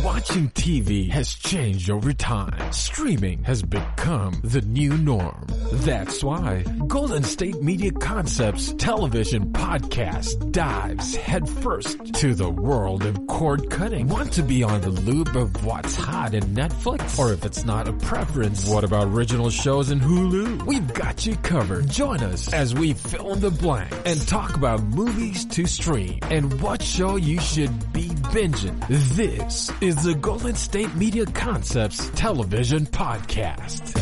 Watching TV has changed over time. Streaming has become the new norm. That's why Golden State Media Concepts television podcast dives headfirst to the world of cord cutting. Want to be on the loop of what's hot in Netflix? Or if it's not a preference, what about original shows in Hulu? We've got you covered. Join us as we fill in the blank and talk about movies to stream and what show you should be binging. This is the Golden State Media Concepts television podcast.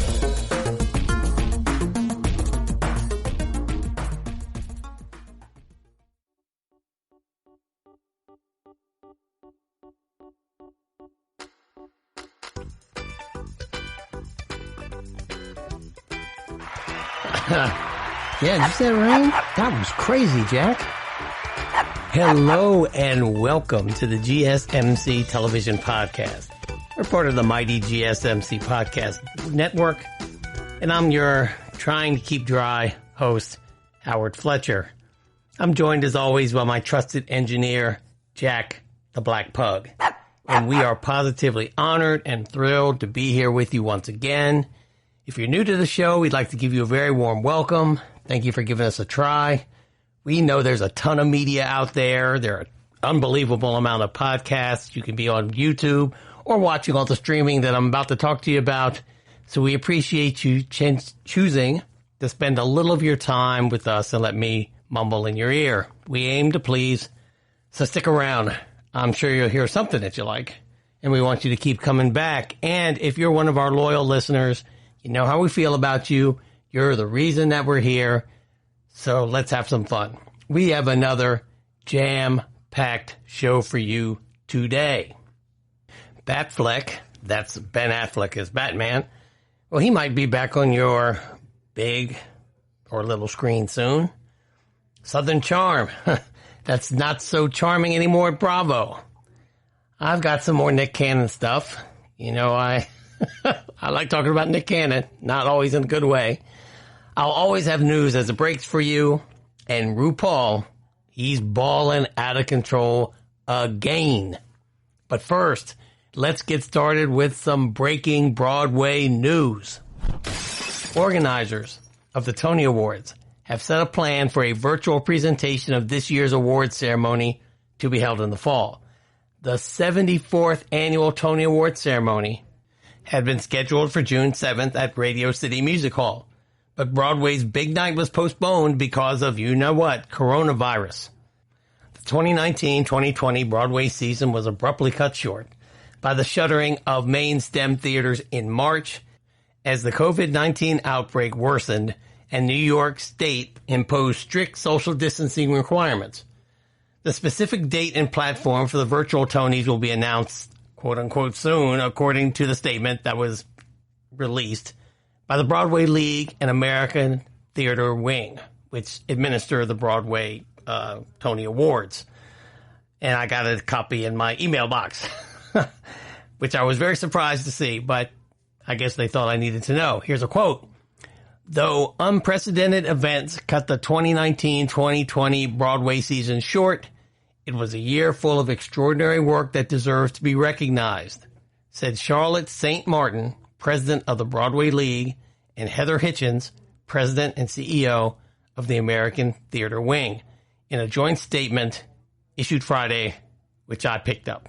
Yeah, did you say rain? That was crazy, Jack. Hello and welcome to the GSMC television podcast. We're part of the mighty GSMC podcast network, and I'm your trying to keep dry host, Howard Fletcher. I'm joined as always by my trusted engineer, Jack the Black Pug. And we are positively honored and thrilled to be here with you once again. If you're new to the show, we'd like to give you a very warm welcome. Thank you for giving us a try. We know there's a ton of media out there. There are an unbelievable amount of podcasts. You can be on YouTube or watching all the streaming that I'm about to talk to you about. So we appreciate you choosing to spend a little of your time with us and let me mumble in your ear. We aim to please, so stick around. I'm sure you'll hear something that you like, and we want you to keep coming back. And if you're one of our loyal listeners, you know how we feel about you. You're the reason that we're here. So let's have some fun. We have another jam-packed show for you today. Batfleck, that's Ben Affleck as Batman. Well, he might be back on your big or little screen soon. Southern Charm, that's not so charming anymore at Bravo. I've got some more Nick Cannon stuff. You know, I like talking about Nick Cannon, not always in a good way. I'll always have news as it breaks for you. And RuPaul, he's balling out of control again. But first, let's get started with some breaking Broadway news. Organizers of the Tony Awards have set a plan for a virtual presentation of this year's awards ceremony to be held in the fall. The 74th annual Tony Awards ceremony had been scheduled for June 7th at Radio City Music Hall. But Broadway's big night was postponed because of, you know what, coronavirus. The 2019-2020 Broadway season was abruptly cut short by the shuttering of main STEM theaters in March as the COVID-19 outbreak worsened and New York State imposed strict social distancing requirements. The specific date and platform for the virtual Tonys will be announced, quote-unquote, soon, according to the statement that was released by the Broadway League and American Theater Wing, which administer the Broadway Tony Awards. And I got a copy in my email box, which I was very surprised to see, but I guess they thought I needed to know. Here's a quote. Though unprecedented events cut the 2019-2020 Broadway season short, it was a year full of extraordinary work that deserves to be recognized, said Charlotte St. Martin, president of the Broadway League, and Heather Hitchens, president and CEO of the American Theater Wing, in a joint statement issued Friday, which I picked up.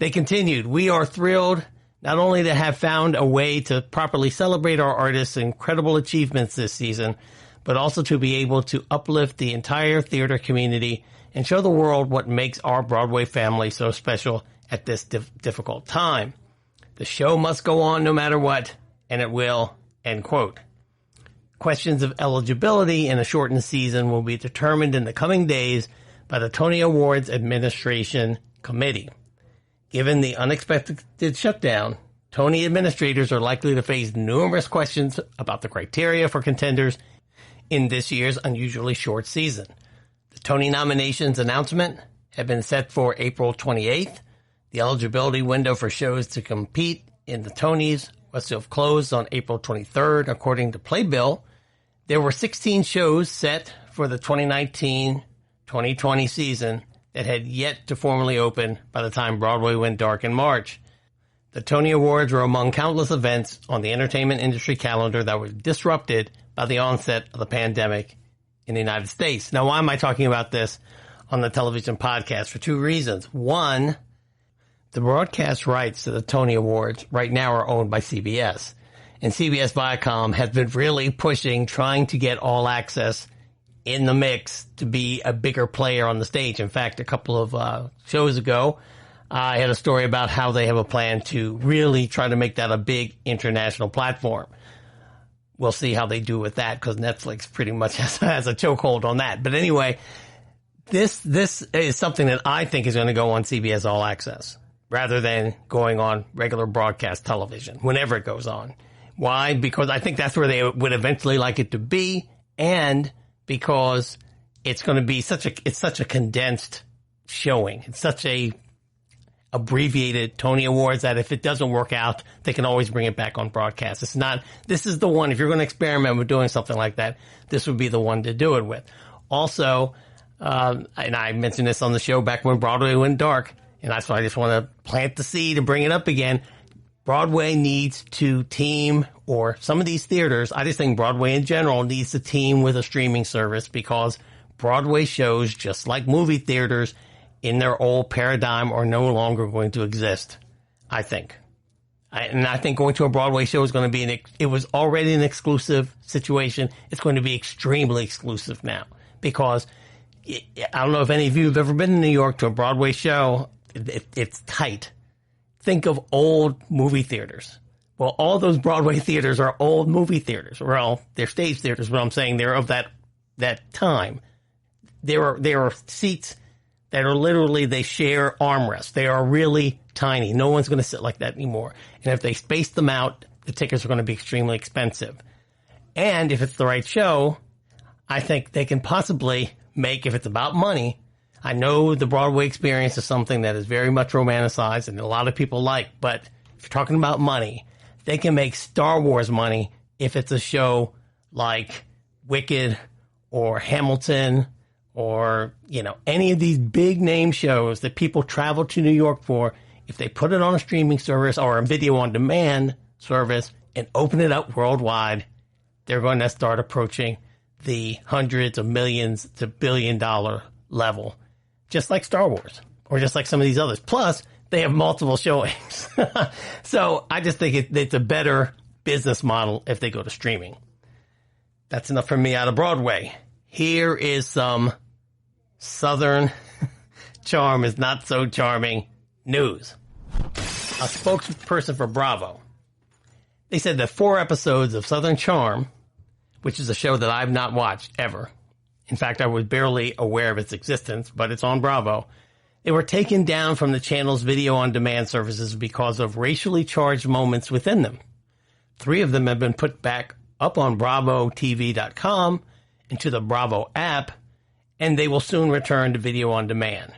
They continued, we are thrilled not only to have found a way to properly celebrate our artists' incredible achievements this season, but also to be able to uplift the entire theater community and show the world what makes our Broadway family so special at this difficult time. The show must go on no matter what, and it will, end quote. Questions of eligibility in a shortened season will be determined in the coming days by the Tony Awards Administration Committee. Given the unexpected shutdown, Tony administrators are likely to face numerous questions about the criteria for contenders in this year's unusually short season. The Tony nominations announcement had been set for April 28th. The eligibility window for shows to compete in the Tonys was to have closed on April 23rd, according to Playbill. There were 16 shows set for the 2019-2020 season that had yet to formally open by the time Broadway went dark in March. The Tony Awards were among countless events on the entertainment industry calendar that were disrupted by the onset of the pandemic in the United States. Now, why am I talking about this on the television podcast? For two reasons. One, the broadcast rights to the Tony Awards right now are owned by CBS. And CBS Viacom has been really pushing, trying to get All Access in the mix to be a bigger player on the stage. In fact, a couple of shows ago, I had a story about how they have a plan to really try to make that a big international platform. We'll see how they do with that because Netflix pretty much has a chokehold on that. But anyway, this is something that I think is going to go on CBS All Access rather than going on regular broadcast television whenever it goes on. Why? Because I think that's where they would eventually like it to be, and because it's going to be such a condensed showing. It's such a abbreviated Tony Awards that if it doesn't work out, they can always bring it back on broadcast. This is the one, if you're going to experiment with doing something like that, this would be the one to do it with. Also, and I mentioned this on the show back when Broadway went dark, and that's why I just want to plant the seed and bring it up again. Broadway needs to team, or some of these theaters, I just think Broadway in general needs to team with a streaming service, because Broadway shows, just like movie theaters in their old paradigm, are no longer going to exist, I think. I think going to a Broadway show is going to be it was already an exclusive situation. It's going to be extremely exclusive now, because I don't know if any of you have ever been to New York to a Broadway show. It's tight. Think of old movie theaters. Well, all those Broadway theaters are old movie theaters. Well, they're stage theaters, but I'm saying they're of that time. There are seats that are literally, they share armrests. They are really tiny. No one's going to sit like that anymore. And if they space them out, the tickets are going to be extremely expensive. And if it's the right show, I think they can possibly make, if it's about money, I know the Broadway experience is something that is very much romanticized and a lot of people like, but if you're talking about money, they can make Star Wars money if it's a show like Wicked or Hamilton or, any of these big name shows that people travel to New York for. If they put it on a streaming service or a video on demand service and open it up worldwide, they're going to start approaching the hundreds of millions to $1 billion level, just like Star Wars or just like some of these others. Plus, they have multiple showings. So I just think it's a better business model if they go to streaming. That's enough for me out of Broadway. Here is some Southern charm is not so charming news. A spokesperson for Bravo, they said that 4 episodes of Southern Charm, which is a show that I've not watched ever. In fact, I was barely aware of its existence, but it's on Bravo. They were taken down from the channel's video-on-demand services because of racially charged moments within them. 3 of them have been put back up on BravoTV.com and to the Bravo app, and they will soon return to video-on-demand.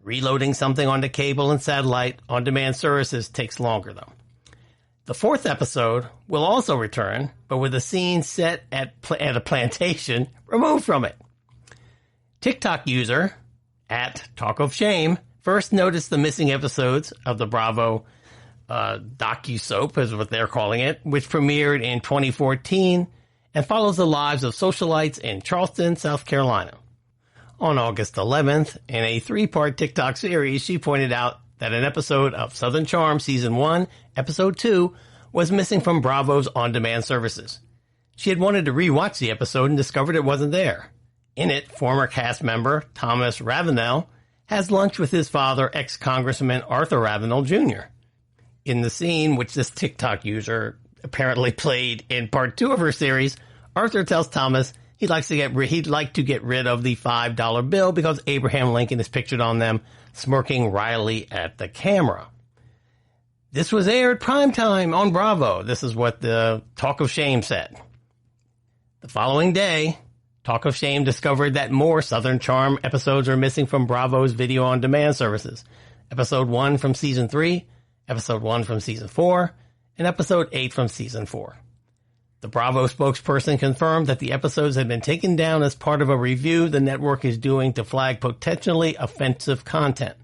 Reloading something onto cable and satellite on-demand services takes longer, though. The 4th episode will also return, but with a scene set at a plantation removed from it. TikTok user at Talk of Shame first noticed the missing episodes of the Bravo docu-soap, is what they're calling it, which premiered in 2014 and follows the lives of socialites in Charleston, South Carolina. On August 11th, in a 3-part TikTok series, she pointed out that an episode of Southern Charm Season 1, Episode 2, was missing from Bravo's on-demand services. She had wanted to rewatch the episode and discovered it wasn't there. In it, former cast member Thomas Ravenel has lunch with his father, ex-Congressman Arthur Ravenel Jr. In the scene, which this TikTok user apparently played in part 2 of her series, Arthur tells Thomas he'd like to get rid of the $5 bill because Abraham Lincoln is pictured on them, smirking wryly at the camera. This was aired primetime on Bravo. This is what the Talk of Shame said. The following day, Talk of Shame discovered that more Southern Charm episodes are missing from Bravo's video-on-demand services. Episode 1 from Season 3, Episode 1 from Season 4, and Episode 8 from Season 4. The Bravo spokesperson confirmed that the episodes had been taken down as part of a review the network is doing to flag potentially offensive content.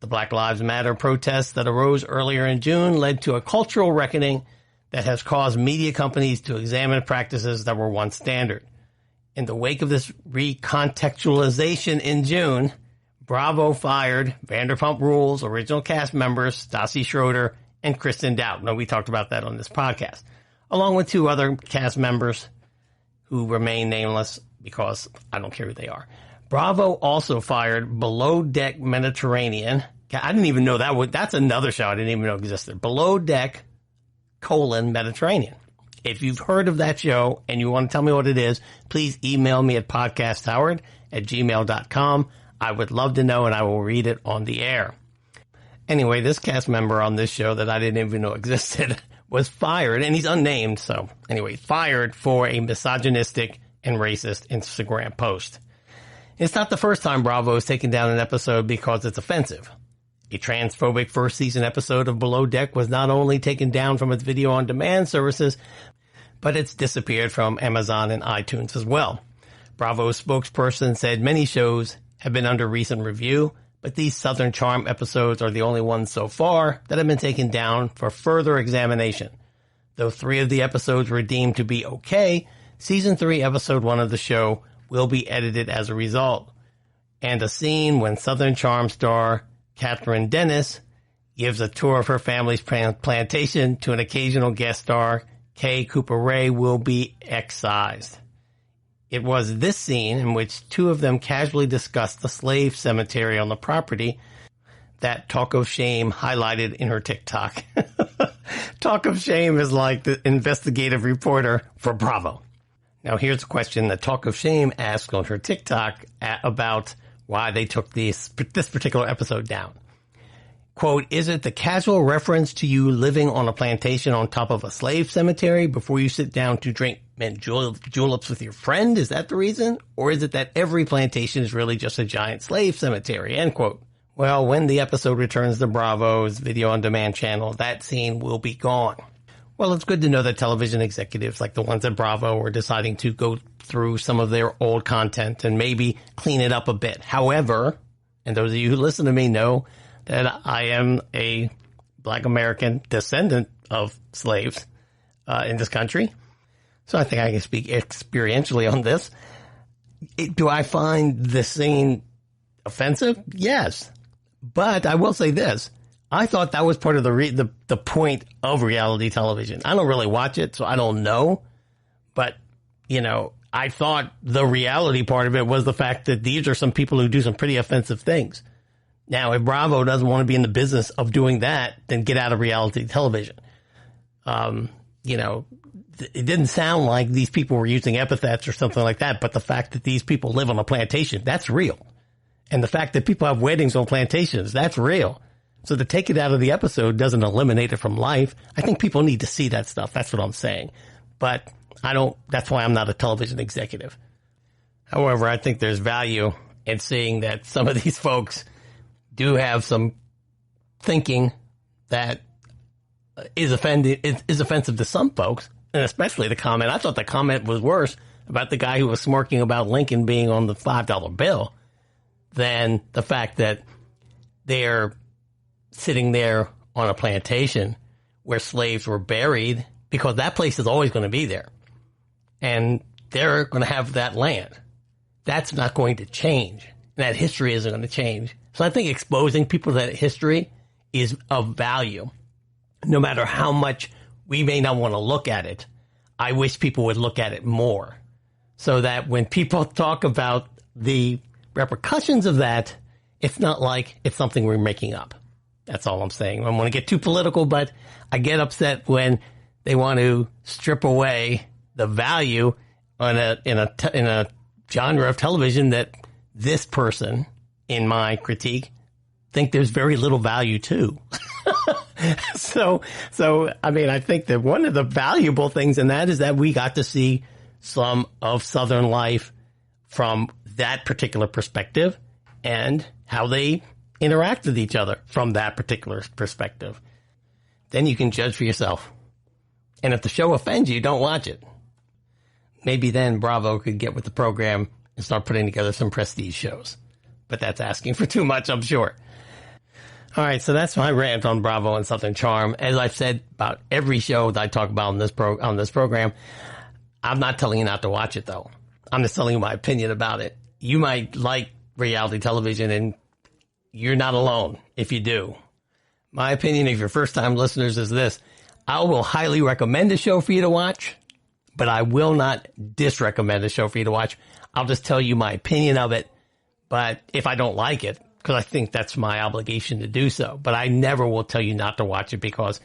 The Black Lives Matter protests that arose earlier in June led to a cultural reckoning that has caused media companies to examine practices that were once standard. In the wake of this recontextualization in June, Bravo fired Vanderpump Rules original cast members Stassi Schroeder and Kristen Doute. Now, we talked about that on this podcast, along with 2 other cast members who remain nameless because I don't care who they are. Bravo also fired Below Deck Mediterranean. I didn't even know that's another show I didn't even know existed. Below Deck, Mediterranean. If you've heard of that show and you want to tell me what it is, please email me at podcasthoward@gmail.com. I would love to know and I will read it on the air. Anyway, this cast member on this show that I didn't even know existed was fired, and he's unnamed, so anyway, fired for a misogynistic and racist Instagram post. It's not the first time Bravo has taken down an episode because it's offensive. A transphobic first season episode of Below Deck was not only taken down from its video on demand services, but it's disappeared from Amazon and iTunes as well. Bravo's spokesperson said many shows have been under recent review, but these Southern Charm episodes are the only ones so far that have been taken down for further examination. Though 3 of the episodes were deemed to be okay, Season 3, Episode 1 of the show will be edited as a result. And a scene when Southern Charm star Catherine Dennis gives a tour of her family's plantation to an occasional guest star, Kay Cooper Ray, will be excised. It was this scene in which 2 of them casually discussed the slave cemetery on the property that Talk of Shame highlighted in her TikTok. Talk of Shame is like the investigative reporter for Bravo. Now, here's a question that Talk of Shame asked on her TikTok about why they took this particular episode down. Quote, is it the casual reference to you living on a plantation on top of a slave cemetery before you sit down to drink mint juleps with your friend? Is that the reason? Or is it that every plantation is really just a giant slave cemetery? End quote. Well, when the episode returns to Bravo's video on demand channel, that scene will be gone. Well, it's good to know that television executives like the ones at Bravo are deciding to go through some of their old content and maybe clean it up a bit. However, and those of you who listen to me know that I am a Black American descendant of slaves in this country. So I think I can speak experientially on this. Do I find the scene offensive? Yes. But I will say this. I thought that was part of the point of reality television. I don't really watch it, so I don't know. But, you know, I thought the reality part of it was the fact that these are some people who do some pretty offensive things. Now, if Bravo doesn't want to be in the business of doing that, then get out of reality television. You know, it didn't sound like these people were using epithets or something like that, but the fact that these people live on a plantation, that's real. And the fact that people have weddings on plantations, that's real. So to take it out of the episode doesn't eliminate it from life. I think people need to see that stuff. That's what I'm saying. But that's why I'm not a television executive. However, I think there's value in seeing that some of these folks do have some thinking that is offensive to some folks, and especially the comment. I thought the comment was worse about the guy who was smirking about Lincoln being on the $5 bill than the fact that they're sitting there on a plantation where slaves were buried, because that place is always going to be there. And they're going to have that land. That's not going to change. That history isn't going to change. So I think exposing people to that history is of value. No matter how much we may not want to look at it, I wish people would look at it more. So that when people talk about the repercussions of that, it's not like it's something we're making up. That's all I'm saying. I don't want to get too political, but I get upset when they want to strip away the value in a genre of television that this person, in my critique, think there's very little value to. So, I mean, I think that one of the valuable things in that is that we got to see some of Southern life from that particular perspective and how they interact with each other from that particular perspective. Then you can judge for yourself. And if the show offends you, don't watch it. Maybe then Bravo could get with the program and start putting together some prestige shows. But that's asking for too much, I'm sure. All right, so that's my rant on Bravo and Southern Charm. As I've said about every show that I talk about on this program, I'm not telling you not to watch it, though. I'm just telling you my opinion about it. You might like reality television, and you're not alone if you do. My opinion, if you're first-time listeners, is this. I will highly recommend a show for you to watch, but I will not disrecommend a show for you to watch. I'll just tell you my opinion of it, but if I don't like it, because I think that's my obligation to do so. But I never will tell you not to watch it because,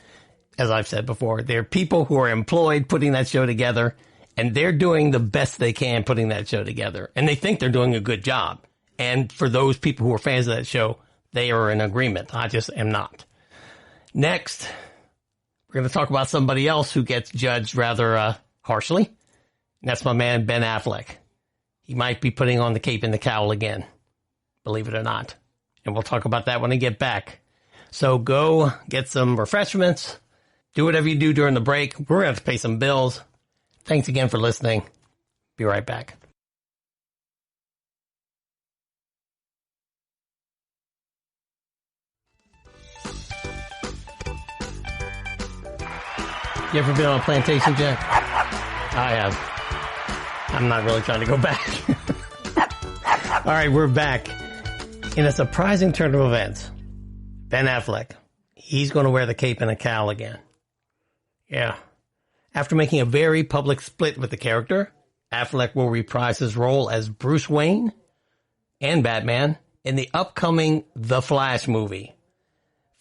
as I've said before, there are people who are employed putting that show together, and they're doing the best they can putting that show together. And they think they're doing a good job. And for those people who are fans of that show, they are in agreement. I just am not. Next, we're going to talk about somebody else who gets judged rather harshly. And that's my man, Ben Affleck. He might be putting on the cape and the cowl again, believe it or not. And we'll talk about that when I get back. So go get some refreshments. Do whatever you do during the break. We're going to have to pay some bills. Thanks again for listening. Be right back. You ever been on a plantation, Jack? I have. I'm not really trying to go back. All right, we're back. In a surprising turn of events, Ben Affleck, he's going to wear the cape and a cowl again. Yeah. After making a very public split with the character, Affleck will reprise his role as Bruce Wayne and Batman in the upcoming The Flash movie.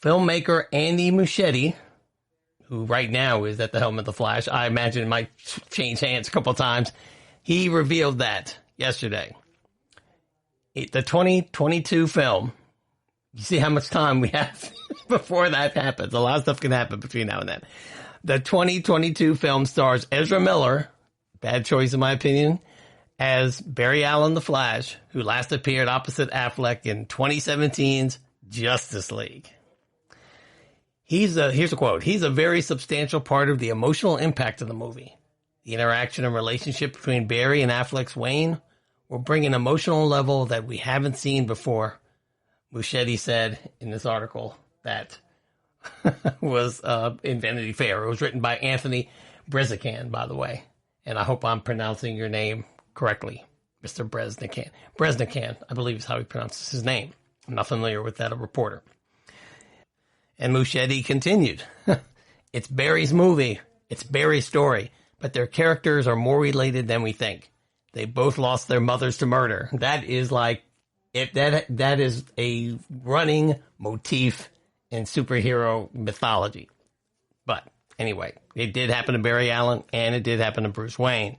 Filmmaker Andy Muschietti, who right now is at the helm of The Flash, I imagine it might change hands a couple of times, he revealed that yesterday. The 2022 film, you see how much time we have before that happens. A lot of stuff can happen between now and then. The 2022 film stars Ezra Miller, bad choice in my opinion, as Barry Allen the Flash, who last appeared opposite Affleck in 2017's Justice League. Here's a quote. He's a very substantial part of the emotional impact of the movie. The interaction and relationship between Barry and Affleck's Wayne will bring an emotional level that we haven't seen before, Muschietti said in this article that was in Vanity Fair. It was written by Anthony Breznican, by the way. And I hope I'm pronouncing your name correctly, Mr. Breznican. Breznican, I believe is how he pronounces his name. I'm not familiar with that reporter. And Muschietti continued, it's Barry's movie. It's Barry's story. But their characters are more related than we think. They both lost their mothers to murder. That is like, that is a running motif in superhero mythology. But anyway, it did happen to Barry Allen and it did happen to Bruce Wayne.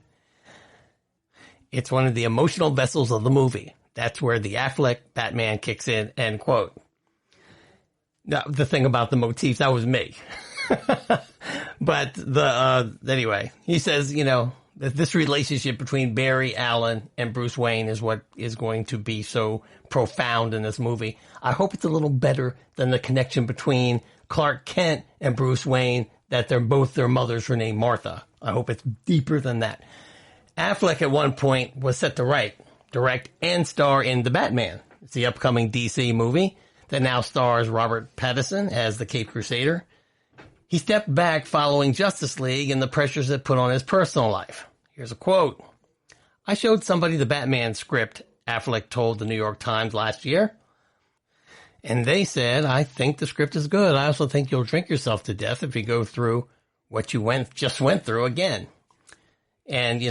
It's one of the emotional vessels of the movie. That's where the Affleck Batman kicks in, end quote. Now, the thing about the motifs, that was me. But anyway, he says, that this relationship between Barry Allen and Bruce Wayne is what is going to be so profound in this movie. I hope it's a little better than the connection between Clark Kent and Bruce Wayne, that their mothers were named Martha. I hope it's deeper than that. Affleck at one point was set to write, direct, and star in The Batman. It's the upcoming DC movie that now stars Robert Pattinson as the Caped Crusader. He stepped back following Justice League and the pressures it put on his personal life. Here's a quote. I showed somebody the Batman script, Affleck told the New York Times last year. And they said, I think the script is good. I also think you'll drink yourself to death if you go through what you just went through again. And,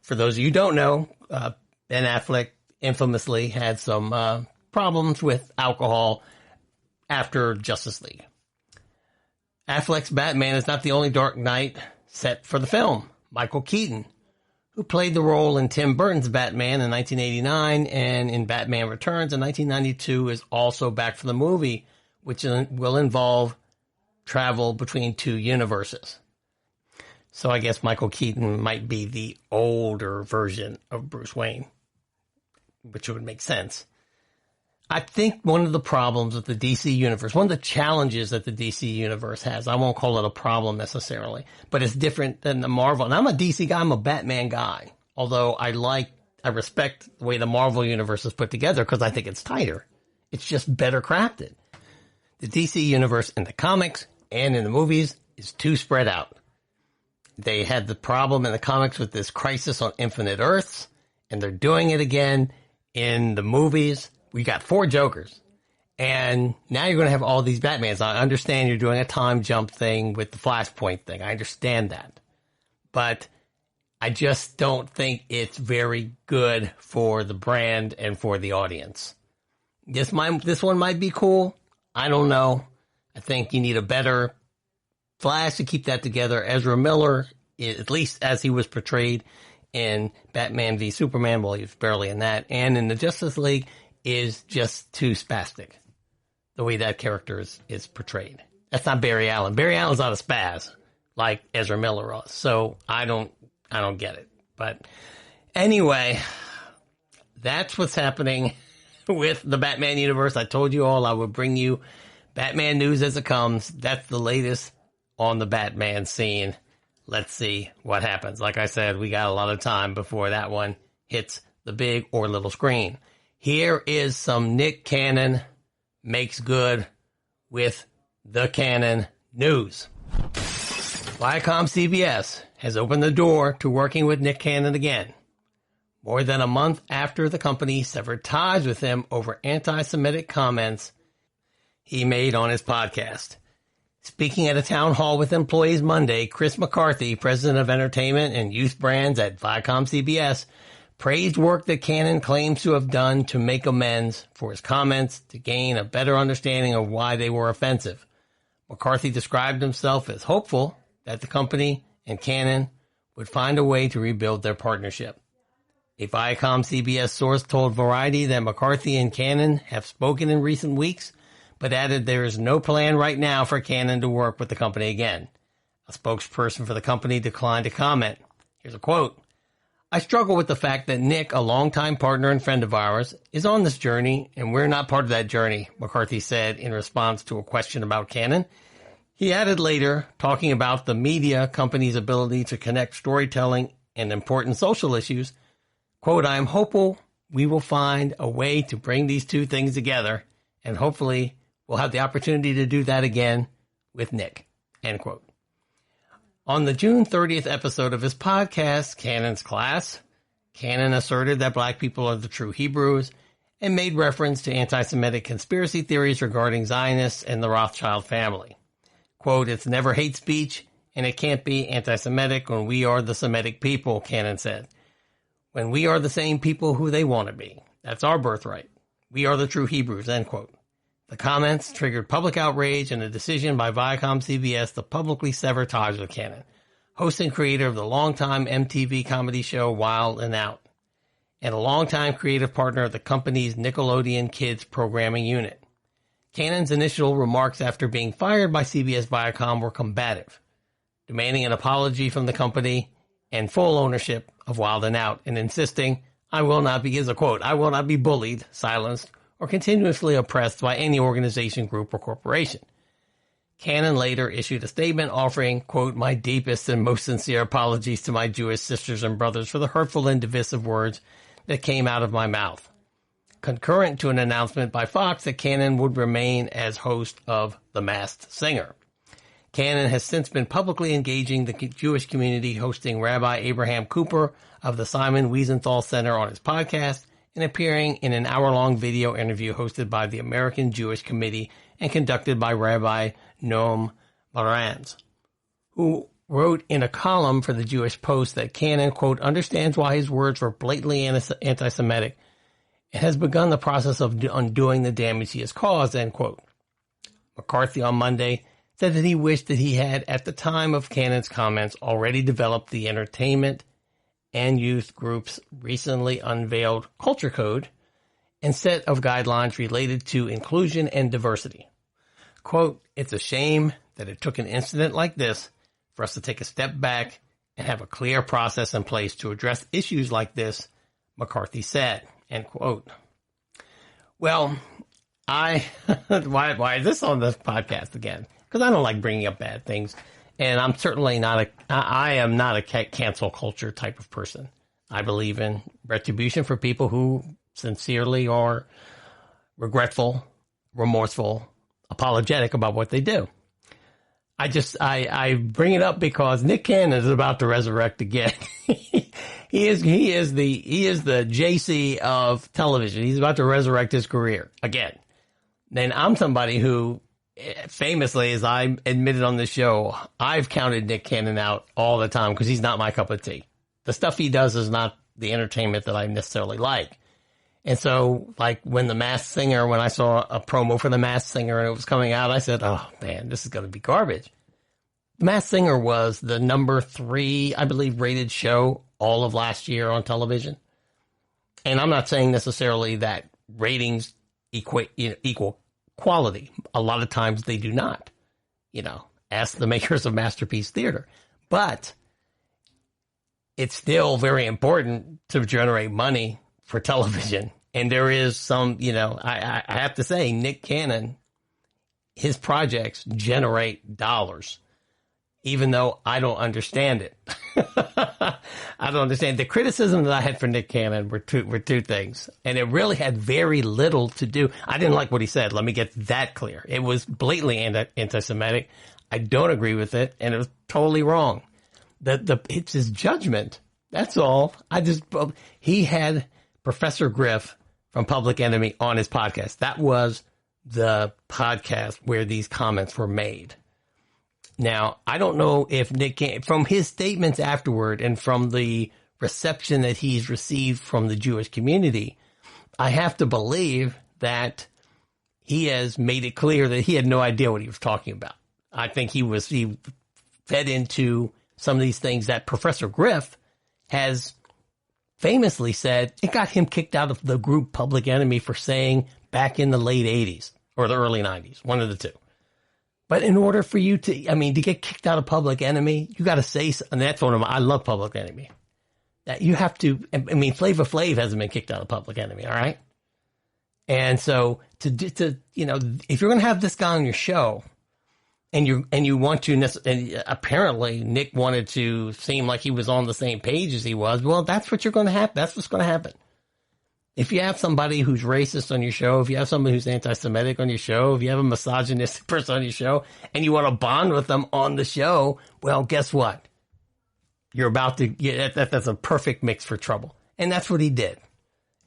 for those of you who don't know, Ben Affleck infamously had some problems with alcohol after Justice League. Affleck's Batman is not the only Dark Knight set for the film. Michael Keaton, who played the role in Tim Burton's Batman in 1989 and in Batman Returns in 1992, is also back for the movie, which will involve travel between two universes. So I guess Michael Keaton might be the older version of Bruce Wayne, which would make sense. I think one of the problems with the DC universe, one of the challenges that the DC universe has, I won't call it a problem necessarily, but it's different than the Marvel. And I'm a DC guy, I'm a Batman guy. Although I respect the way the Marvel universe is put together because I think it's tighter. It's just better crafted. The DC universe in the comics and in the movies is too spread out. They had the problem in the comics with this Crisis on Infinite Earths, and they're doing it again in the movies. We got 4 Jokers, and now you're going to have all these Batmans. I understand you're doing a time jump thing with the Flashpoint thing. I understand that. But I just don't think it's very good for the brand and for the audience. This one might be cool. I don't know. I think you need a better Flash to keep that together. Ezra Miller, at least as he was portrayed in Batman v Superman, well, he was barely in that, and in the Justice League, is just too spastic, the way that character is portrayed. That's not Barry Allen. Barry Allen's not a spaz like Ezra Miller was. So I don't get it. But anyway, that's what's happening with the Batman universe. I told you all I would bring you Batman news as it comes. That's the latest on the Batman scene. Let's see what happens. Like I said, we got a lot of time before that one hits the big or little screen. Here is some Nick Cannon makes good with the Cannon news. Viacom CBS has opened the door to working with Nick Cannon again, more than a month after the company severed ties with him over anti-Semitic comments he made on his podcast. Speaking at a town hall with employees Monday, Chris McCarthy, president of entertainment and youth brands at Viacom CBS, praised work that Cannon claims to have done to make amends for his comments to gain a better understanding of why they were offensive. McCarthy described himself as hopeful that the company and Cannon would find a way to rebuild their partnership. A Viacom CBS source told Variety that McCarthy and Cannon have spoken in recent weeks, but added there is no plan right now for Cannon to work with the company again. A spokesperson for the company declined to comment. Here's a quote. I struggle with the fact that Nick, a longtime partner and friend of ours, is on this journey, and we're not part of that journey, McCarthy said in response to a question about Cannon. He added later, talking about the media company's ability to connect storytelling and important social issues, quote, I am hopeful we will find a way to bring these two things together, and hopefully we'll have the opportunity to do that again with Nick, end quote. On the June 30th episode of his podcast, Cannon's Class, Cannon asserted that black people are the true Hebrews and made reference to anti-Semitic conspiracy theories regarding Zionists and the Rothschild family. Quote, it's never hate speech, and it can't be anti-Semitic when we are the Semitic people, Cannon said. When we are the same people who they want to be. That's our birthright. We are the true Hebrews, end quote. The comments triggered public outrage and a decision by Viacom CBS to publicly sever ties with Cannon, host and creator of the longtime MTV comedy show Wild and Out, and a longtime creative partner of the company's Nickelodeon Kids programming unit. Cannon's initial remarks after being fired by CBS Viacom were combative, demanding an apology from the company and full ownership of Wild and Out, and insisting, I will not be, is a quote, I will not be bullied, silenced, or continuously oppressed by any organization, group, or corporation. Cannon later issued a statement offering, quote, my deepest and most sincere apologies to my Jewish sisters and brothers for the hurtful and divisive words that came out of my mouth. Concurrent to an announcement by Fox that Cannon would remain as host of The Masked Singer. Cannon has since been publicly engaging the Jewish community, hosting Rabbi Abraham Cooper of the Simon Wiesenthal Center on his podcast, and appearing in an hour-long video interview hosted by the American Jewish Committee and conducted by Rabbi Noam Marantz, who wrote in a column for the Jewish Post that Cannon, quote, understands why his words were blatantly anti-Semitic and has begun the process of undoing the damage he has caused, end quote. McCarthy on Monday said that he wished that he had, at the time of Cannon's comments, already developed the entertainment and youth groups recently unveiled culture code and set of guidelines related to inclusion and diversity. Quote, it's a shame that it took an incident like this for us to take a step back and have a clear process in place to address issues like this, McCarthy said, end quote. Well, why is this on this podcast again? Because I don't like bringing up bad things. And I'm certainly I am not a cancel culture type of person. I believe in retribution for people who sincerely are regretful, remorseful, apologetic about what they do. I bring it up because Nick Cann is about to resurrect again. He is the JC of television. He's about to resurrect his career again. And I'm somebody who, famously, as I admitted on the show, I've counted Nick Cannon out all the time because he's not my cup of tea. The stuff he does is not the entertainment that I necessarily like. And so, like, when The Masked Singer, when I saw a promo for The Masked Singer and it was coming out, I said, oh, man, this is going to be garbage. The Masked Singer was the number 3, I believe, rated show all of last year on television. And I'm not saying necessarily that ratings equal quality. A lot of times they do not. Ask the makers of Masterpiece Theater. But it's still very important to generate money for television. And there is some, I have to say, Nick Cannon, his projects generate dollars, even though I don't understand it. I don't understand. The criticism that I had for Nick Cannon were two things. And it really had very little to do. I didn't like what he said. Let me get that clear. It was blatantly anti-Semitic. I don't agree with it. And it was totally wrong. It's his judgment. That's all. He had Professor Griff from Public Enemy on his podcast. That was the podcast where these comments were made. Now, I don't know if Nick Cannon, from his statements afterward and from the reception that he's received from the Jewish community, I have to believe that he has made it clear that he had no idea what he was talking about. I think he fed into some of these things that Professor Griff has famously said. It got him kicked out of the group Public Enemy for saying back in the late 80s or the early 90s, one of the two. But in order for you to get kicked out of Public Enemy, you got to say, and that's one of my, I love Public Enemy. That you have to, Flavor Flav hasn't been kicked out of Public Enemy, all right? And so if you're going to have this guy on your show, and you want to, and apparently Nick wanted to seem like he was on the same page as he was, well, that's what you're going to happen. That's what's going to happen. If you have somebody who's racist on your show, if you have somebody who's anti-Semitic on your show, if you have a misogynistic person on your show, and you want to bond with them on the show, well, guess what? You're about to get that's a perfect mix for trouble. And that's what he did.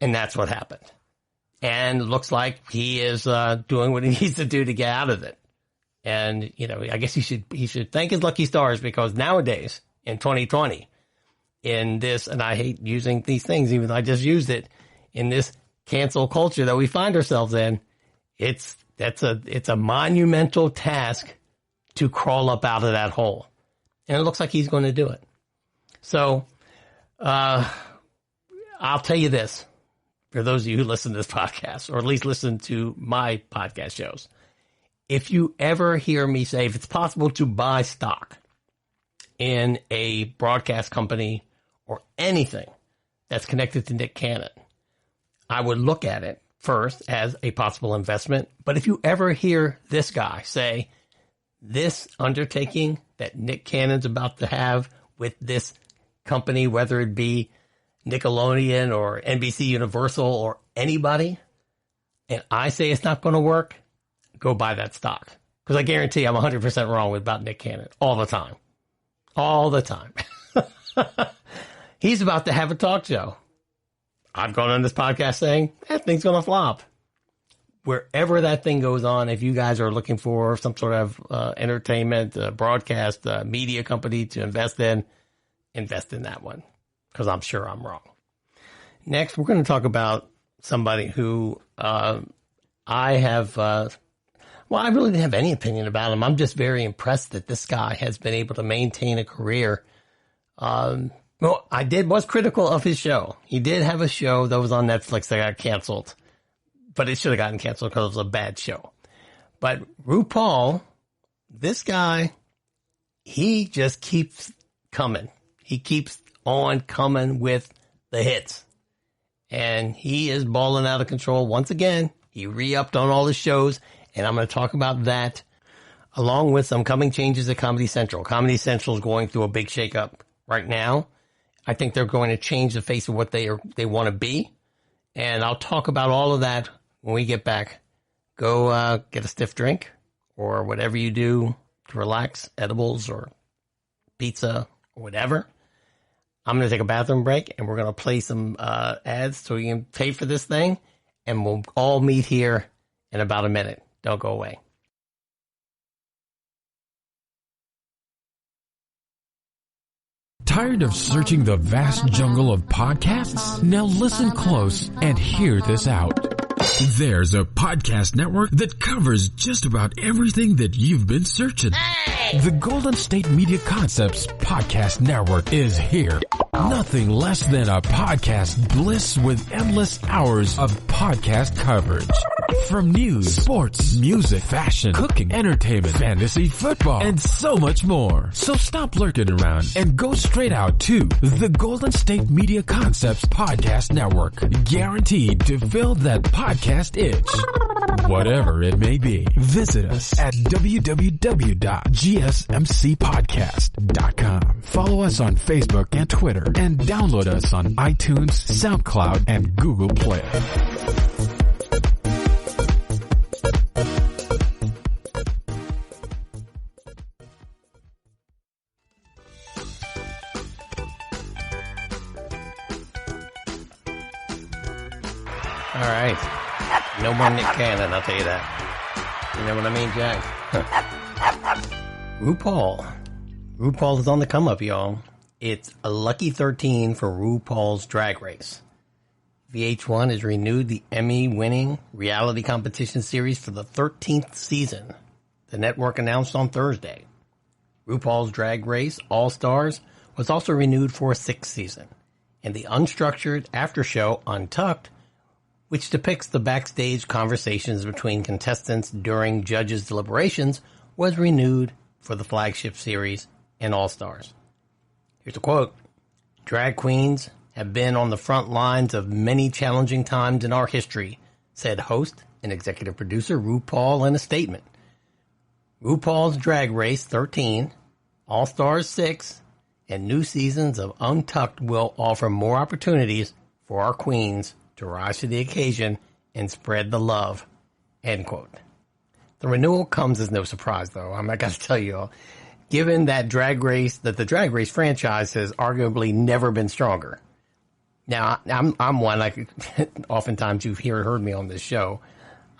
And that's what happened. And it looks like he is doing what he needs to do to get out of it. And, I guess he should thank his lucky stars, because nowadays in 2020, in this, and I hate using these things, even though I just used it, in this cancel culture that we find ourselves in, it's a monumental task to crawl up out of that hole. And it looks like he's going to do it. So, I'll tell you this, for those of you who listen to this podcast, or at least listen to my podcast shows, if you ever hear me say, if it's possible to buy stock in a broadcast company or anything that's connected to Nick Cannon, I would look at it first as a possible investment. But if you ever hear this guy say, this undertaking that Nick Cannon's about to have with this company, whether it be Nickelodeon or NBC Universal or anybody, and I say it's not going to work, go buy that stock. Because I guarantee I'm 100% wrong about Nick Cannon all the time. All the time. He's about to have a talk show. I've gone on this podcast saying, that thing's going to flop. Wherever that thing goes on, if you guys are looking for some sort of entertainment, broadcast, media company to invest in that one. Because I'm sure I'm wrong. Next, we're going to talk about somebody who I really didn't have any opinion about him. I'm just very impressed that this guy has been able to maintain a career. Was critical of his show. He did have a show that was on Netflix that got canceled, but it should have gotten canceled because it was a bad show. But RuPaul, this guy, he just keeps coming. He keeps on coming with the hits. And he is balling out of control once again He re-upped on all his shows, and I'm going to talk about that along with some coming changes at Comedy Central. Comedy Central is going through a big shakeup right now. I think they're going to change the face of what they want to be, and I'll talk about all of that when we get back. Go get a stiff drink or whatever you do to relax, edibles or pizza or whatever. I'm going to take a bathroom break, and we're going to play some ads so we can pay for this thing, and we'll all meet here in about a minute. Don't go away. Tired of searching the vast jungle of podcasts? Now listen close and hear this out. There's a podcast network that covers just about everything that you've been searching. Hey! The Golden State Media Concepts Podcast Network is here. Nothing less than a podcast bliss with endless hours of podcast coverage. From news, sports, music, fashion, cooking, entertainment, fantasy, football, and so much more. So stop lurking around and go straight out to the Golden State Media Concepts Podcast Network. Guaranteed to fill that podcast itch. Whatever it may be. Visit us at www.gsmcpodcast.com. Follow us on Facebook and Twitter, and download us on iTunes, SoundCloud, and Google Play. All right. No more Nick Cannon, I'll tell you that. You know what I mean, Jack? RuPaul. RuPaul is on the come up, y'all. It's a lucky 13 for RuPaul's Drag Race. VH1 has renewed the Emmy-winning reality competition series for the 13th season. The network announced on Thursday. RuPaul's Drag Race All-Stars was also renewed for a 6th season. And the unstructured after-show Untucked, which depicts the backstage conversations between contestants during judges' deliberations, was renewed for the flagship series and All-Stars. Here's a quote. "Drag queens have been on the front lines of many challenging times in our history," said host and executive producer RuPaul in a statement. RuPaul's Drag Race 13, All-Stars 6, and new seasons of Untucked will offer more opportunities for our queens to rise to the occasion and spread the love, end quote. The renewal comes as no surprise, though. I'm not going to tell you all. Given that the Drag Race franchise has arguably never been stronger. Now, I'm one, like oftentimes you've heard me on this show.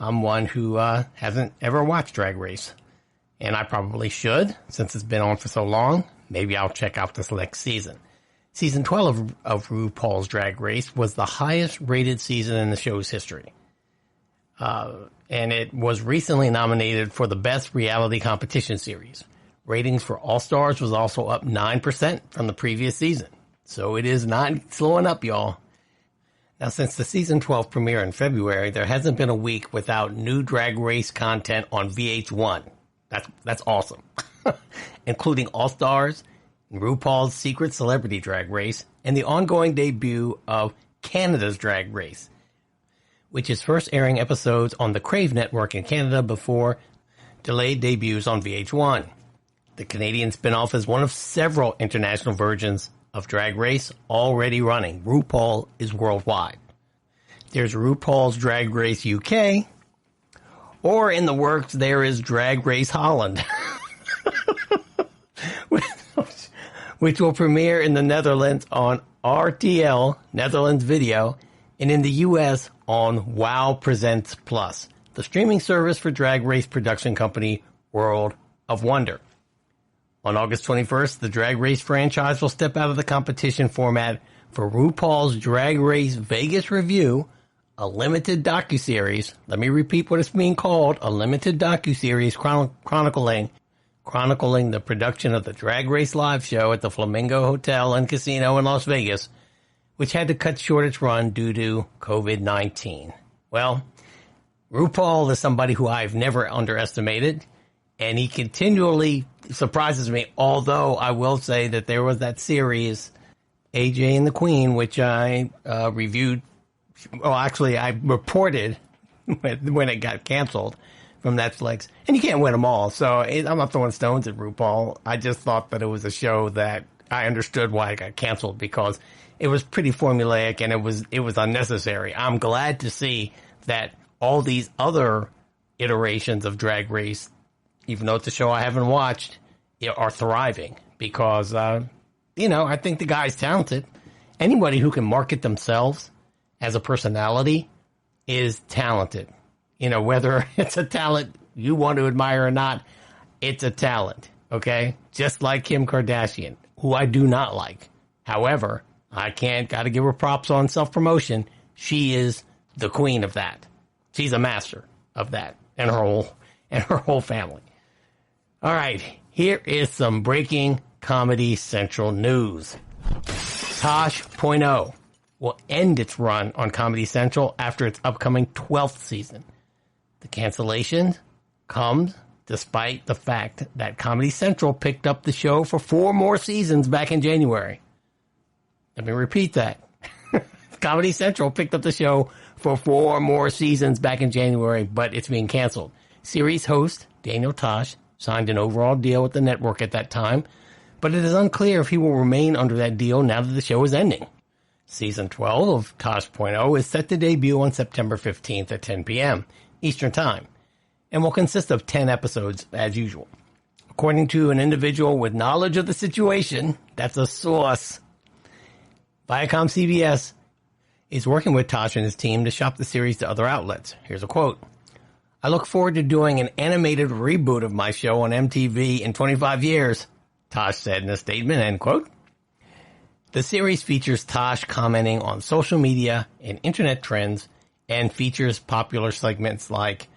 I'm one who hasn't ever watched Drag Race. And I probably should, since it's been on for so long. Maybe I'll check out this next season. Season 12 of RuPaul's Drag Race was the highest rated season in the show's history. And it was recently nominated for the Best Reality Competition Series. Ratings for All-Stars was also up 9% from the previous season. So it is not slowing up, y'all. Now, since the season 12 premiere in February, there hasn't been a week without new Drag Race content on VH1. That's awesome. Including All-Stars, RuPaul's Secret Celebrity Drag Race, and the ongoing debut of Canada's Drag Race, which is first airing episodes on the Crave network in Canada before delayed debuts on VH1. The Canadian spinoff is one of several international versions of Drag Race already running. RuPaul is worldwide. There's RuPaul's Drag Race UK, or in the works there is Drag Race Holland, which will premiere in the Netherlands on RTL, Netherlands Video, and in the U.S. on WOW Presents Plus, the streaming service for Drag Race production company World of Wonder. On August 21st, the Drag Race franchise will step out of the competition format for RuPaul's Drag Race Vegas Review, a limited docuseries. Let me repeat what it's being called, a limited docuseries chronicling the production of the Drag Race live show at the Flamingo Hotel and Casino in Las Vegas, which had to cut short its run due to COVID-19. Well, RuPaul is somebody who I've never underestimated, and he continually surprises me, although I will say that there was that series, AJ and the Queen, which I reviewed. Well, actually, I reported when it got canceled from Netflix. And you can't win them all. So I'm not throwing stones at RuPaul. I just thought that it was a show that I understood why it got canceled, because it was pretty formulaic and it was unnecessary. I'm glad to see that all these other iterations of Drag Race, even though it's a show I haven't watched, are thriving because, I think the guy's talented. Anybody who can market themselves as a personality is talented. Whether it's a talent you want to admire or not, it's a talent, okay? Just like Kim Kardashian, who I do not like. However, got to give her props on self-promotion. She is the queen of that. She's a master of that, and her whole family. All right, here is some breaking Comedy Central news. Tosh.0 will end its run on Comedy Central after its upcoming 12th season. The cancellation comes despite the fact that Comedy Central picked up the show for 4 more seasons back in January. Let me repeat that. Comedy Central picked up the show for 4 more seasons back in January, but it's being canceled. Series host Daniel Tosh signed an overall deal with the network at that time, but it is unclear if he will remain under that deal now that the show is ending. Season 12 of Tosh.0 is set to debut on September 15th at 10 p.m. Eastern Time, and will consist of 10 episodes as usual. According to an individual with knowledge of the situation, that's a source, Viacom CBS is working with Tosh and his team to shop the series to other outlets. Here's a quote. "I look forward to doing an animated reboot of my show on MTV in 25 years, Tosh said in a statement," end quote. The series features Tosh commenting on social media and internet trends and features popular segments like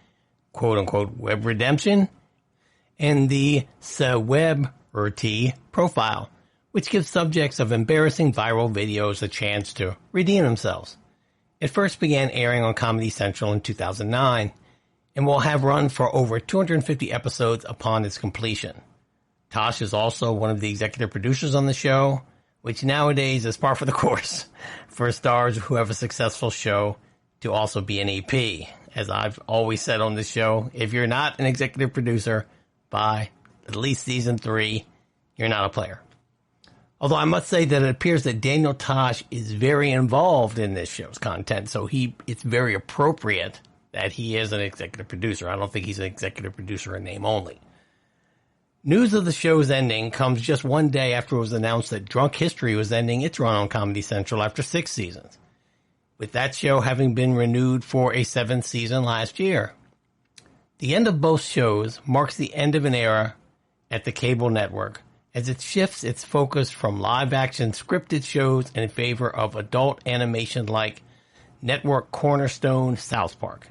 quote-unquote web redemption and the celebrity profile, which gives subjects of embarrassing viral videos a chance to redeem themselves. It first began airing on Comedy Central in 2009 and will have run for over 250 episodes upon its completion. Tosh is also one of the executive producers on the show, which nowadays is par for the course for stars who have a successful show to also be an EP. As I've always said on this show, if you're not an executive producer by at least season 3, you're not a player. Although I must say that it appears that Daniel Tosh is very involved in this show's content, so it's very appropriate that he is an executive producer. I don't think he's an executive producer in name only. News of the show's ending comes just one day after it was announced that Drunk History was ending its run on Comedy Central after 6 seasons, with that show having been renewed for a 7th season last year. The end of both shows marks the end of an era at the cable network, as it shifts its focus from live-action scripted shows in favor of adult animation like network cornerstone South Park.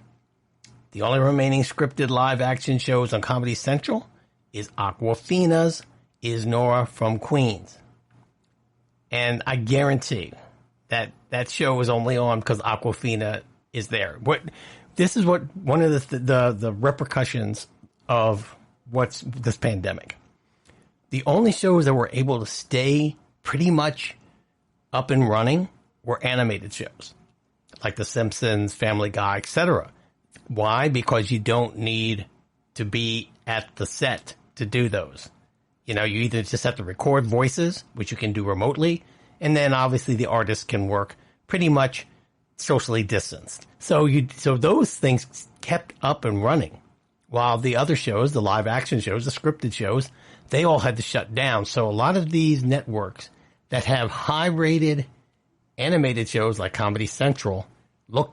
The only remaining scripted live-action shows on Comedy Central is Awkwafina's Is Nora from Queens. And I guarantee that that show is only on because Awkwafina is there. This is one of the repercussions of what's this pandemic. The only shows that were able to stay pretty much up and running were animated shows, like The Simpsons, Family Guy, etc. Why? Because you don't need to be at the set to do those. You either just have to record voices, which you can do remotely, and then obviously the artist can work pretty much socially distanced. So those things kept up and running, while the other shows, the live action shows, the scripted shows, they all had to shut down. So a lot of these networks that have high-rated animated shows like Comedy Central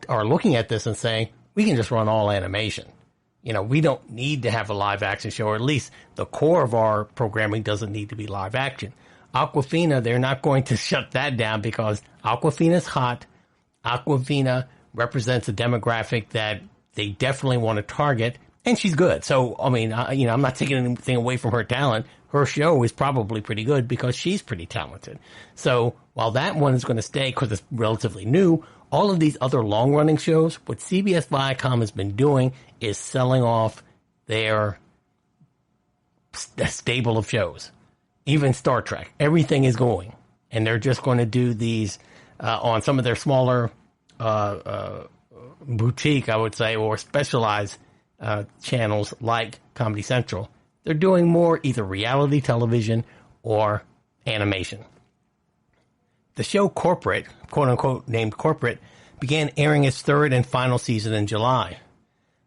are looking at this and saying, we can just run all animation. We don't need to have a live action show, or at least the core of our programming doesn't need to be live action. Awkwafina, they're not going to shut that down because Awkwafina's hot. Awkwafina represents a demographic that they definitely want to target, and she's good. So, I'm not taking anything away from her talent. Her show is probably pretty good because she's pretty talented. So, while that one is going to stay because it's relatively new, all of these other long-running shows, what CBS Viacom has been doing is selling off their stable of shows. Even Star Trek. Everything is going. And they're just going to do these on some of their smaller boutique, I would say, or specialized channels like Comedy Central. They're doing more either reality television or animation. The show Corporate, quote-unquote named Corporate, began airing its third and final season in July.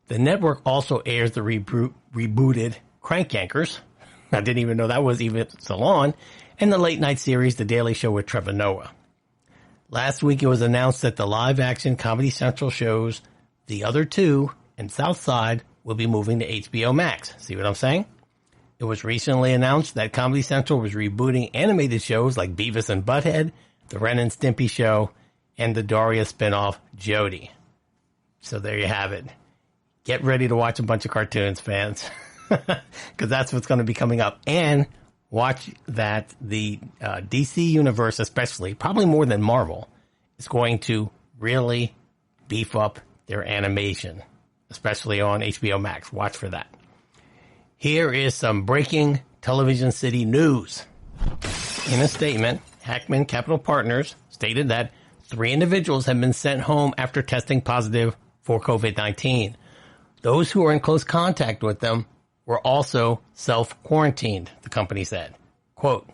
The network also airs the rebooted Crank Yankers. I didn't even know that was even still on. And the late-night series The Daily Show with Trevor Noah. Last week, it was announced that the live-action Comedy Central shows The Other Two and Southside will be moving to HBO Max. See what I'm saying? It was recently announced that Comedy Central was rebooting animated shows like Beavis and Butthead, The Ren and Stimpy Show, and the Daria spinoff Jody. So there you have it. Get ready to watch a bunch of cartoons, fans, because that's what's going to be coming up. And watch that the DC universe, especially, probably more than Marvel, is going to really beef up their animation, especially on HBO Max. Watch for that. Here is some breaking Television City news. In a statement, Hackman Capital Partners stated that 3 individuals have been sent home after testing positive for COVID-19. Those who were in close contact with them were also self-quarantined, the company said. Quote,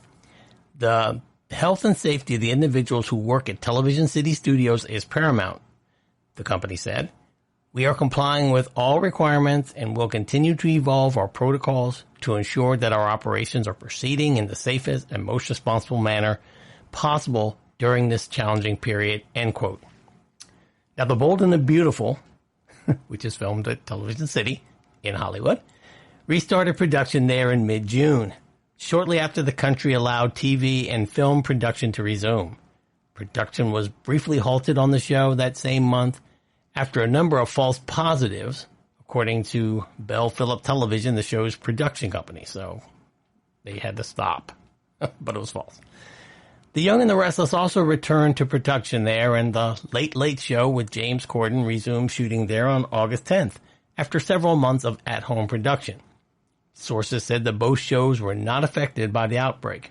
the health and safety of the individuals who work at Television City Studios is paramount, the company said. We are complying with all requirements and will continue to evolve our protocols to ensure that our operations are proceeding in the safest and most responsible manner possible during this challenging period, end quote. Now, The Bold and the Beautiful, which is filmed at Television City in Hollywood, restarted production there in mid-June, shortly after the country allowed TV and film production to resume. Production was briefly halted on the show that same month after a number of false positives, according to Bell Philip Television, the show's production company. So they had to stop, but it was false. The Young and the Restless also returned to production there, and the Late Late Show with James Corden resumed shooting there on August 10th, after several months of at-home production. Sources said that both shows were not affected by the outbreak.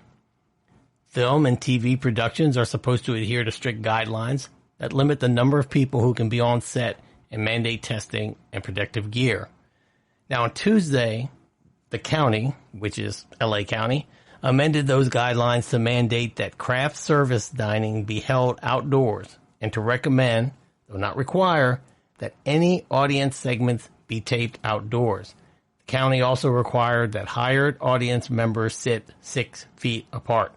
Film and TV productions are supposed to adhere to strict guidelines that limit the number of people who can be on set and mandate testing and protective gear. Now, on Tuesday, the county, which is LA County, amended those guidelines to mandate that craft service dining be held outdoors and to recommend, though not require, that any audience segments be taped outdoors. The county also required that hired audience members sit 6 feet apart.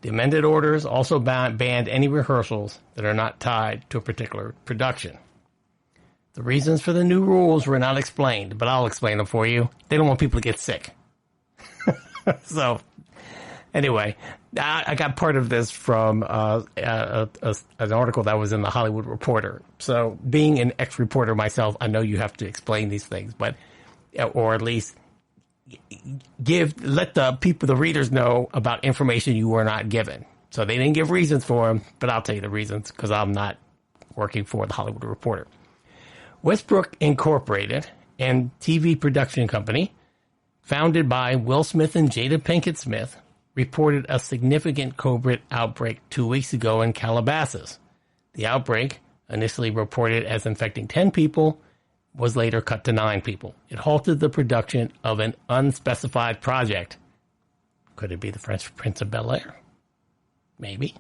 The amended orders also banned any rehearsals that are not tied to a particular production. The reasons for the new rules were not explained, but I'll explain them for you. They don't want people to get sick. So, anyway, I got part of this from an article that was in the Hollywood Reporter. So, being an ex-reporter myself, I know you have to explain these things, but or at least let the readers know about information you were not given. So they didn't give reasons for them, but I'll tell you the reasons because I'm not working for the Hollywood Reporter. Westbrook Incorporated and TV production company, founded by Will Smith and Jada Pinkett Smith, reported a significant COVID outbreak 2 weeks ago in Calabasas. The outbreak, initially reported as infecting 10 people, was later cut to 9 people. It halted the production of an unspecified project. Could it be the Fresh Prince of Bel-Air? Maybe.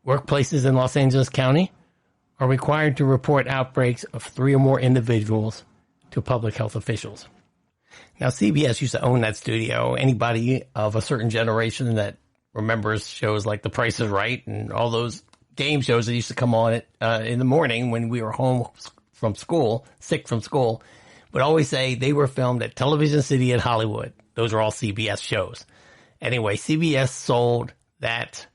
Workplaces in Los Angeles County are required to report outbreaks of 3 or more individuals to public health officials. Now, CBS used to own that studio. Anybody of a certain generation that remembers shows like The Price is Right and all those game shows that used to come on in the morning when we were home from school, sick from school, would always say they were filmed at Television City in Hollywood. Those are all CBS shows. Anyway, CBS sold that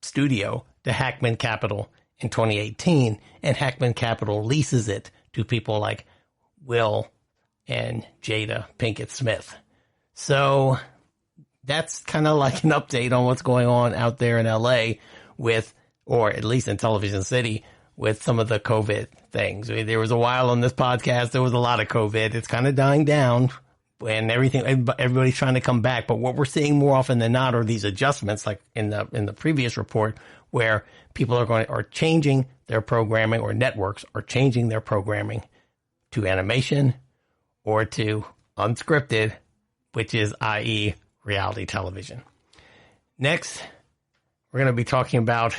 studio to Hackman Capital in 2018, and Hackman Capital leases it to people like Will and Jada Pinkett Smith. So that's kind of like an update on what's going on out there in LA with, or at least in Television City, with some of the COVID things. I mean, there was a while on this podcast, there was a lot of COVID. It's kind of dying down, and everybody's trying to come back. But what we're seeing more often than not are these adjustments, like in the previous report, where people are changing their programming, or networks are changing their programming to animation or to unscripted, which is i.e. reality television. Next, we're going to be talking about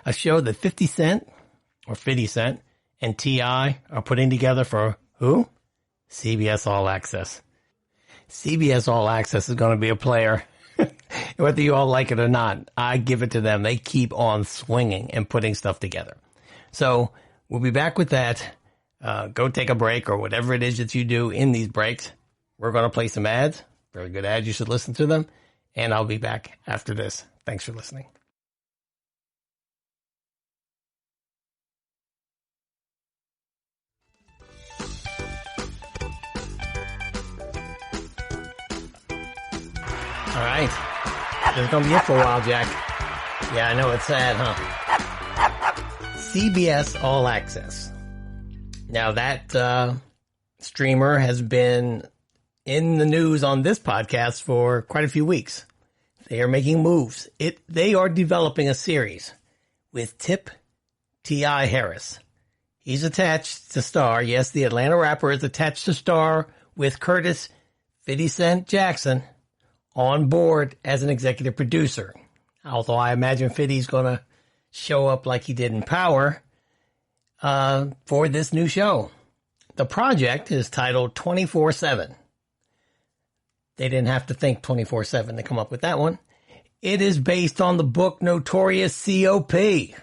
a show that 50 Cent and T.I. are putting together for who? CBS All Access. CBS All Access is going to be a player. Whether you all like it or not, I give it to them. They keep on swinging and putting stuff together. So we'll be back with that. Go take a break or whatever it is that you do in these breaks. We're going to play some ads. Very good ads. You should listen to them. And I'll be back after this. Thanks for listening. All right. There's going to be it for a while, Jack. Yeah, I know it's sad, huh? CBS All Access. Now, that streamer has been in the news on this podcast for quite a few weeks. They are making moves. They are developing a series with Tip T.I. Harris. He's attached to star. Yes, the Atlanta rapper is attached to star with Curtis 50 Cent Jackson on board as an executive producer. Although I imagine 50's going to show up like he did in Power for this new show. The project is titled 24/7. They didn't have to think 24/7 to come up with that one. It is based on the book Notorious C.O.P.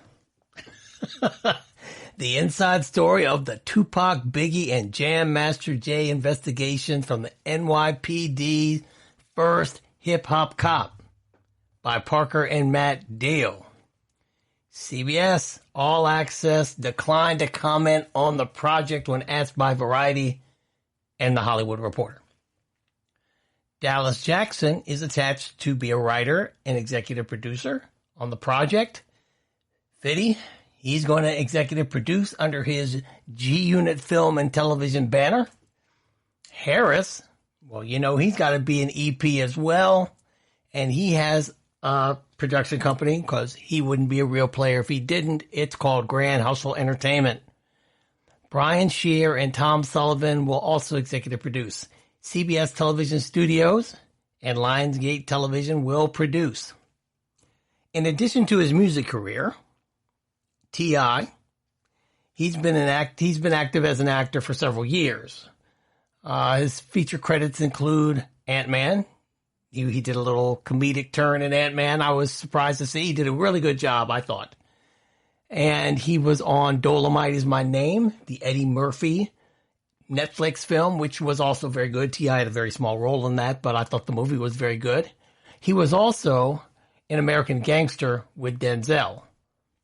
The inside story of the Tupac, Biggie, and Jam Master Jay investigation from the NYPD's first hip-hop cop by Parker and Matt Deal. CBS All Access declined to comment on the project when asked by Variety and The Hollywood Reporter. Dallas Jackson is attached to be a writer and executive producer on the project. Fitty, he's going to executive produce under his G-Unit Film and Television banner. Harris, well, you know, he's got to be an EP as well. And he has a production company because he wouldn't be a real player if he didn't. It's called Grand Hustle Entertainment. Brian Shear and Tom Sullivan will also executive produce. CBS Television Studios and Lionsgate Television will produce. In addition to his music career, T.I., he's been active as an actor for several years. His feature credits include Ant-Man. He did a little comedic turn in Ant-Man. I was surprised to see. He did a really good job, I thought. And he was on Dolomite Is My Name, the Eddie Murphy Netflix film, which was also very good. T.I. had a very small role in that, but I thought the movie was very good. He was also in American Gangster with Denzel,